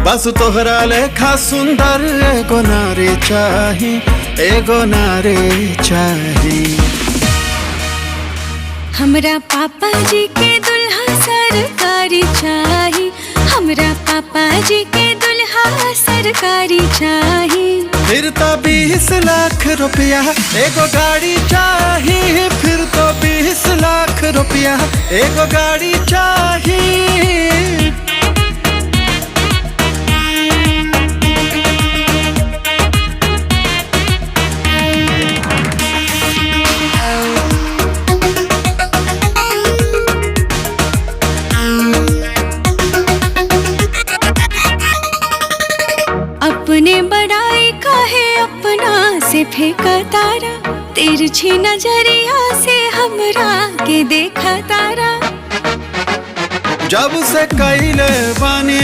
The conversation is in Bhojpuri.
बस तोहरा लेखा सुंदर एगो नारी चाही, एगो नारी चाही। हमरा पापा जी के दुल्हा सरकारी चाही, हमरा पापा जी के दुल्हा सरकारी चाही। फिर तो 20 लाख रुपया एगो गाड़ी चाही, फिर तो 20 लाख रुपया एगो गाड़ी चाही। अपने बड़ाई काहे अपना से फेंका तारा, तिरछी नजरिया से हमरा के देखा तारा। जब से कैले बानी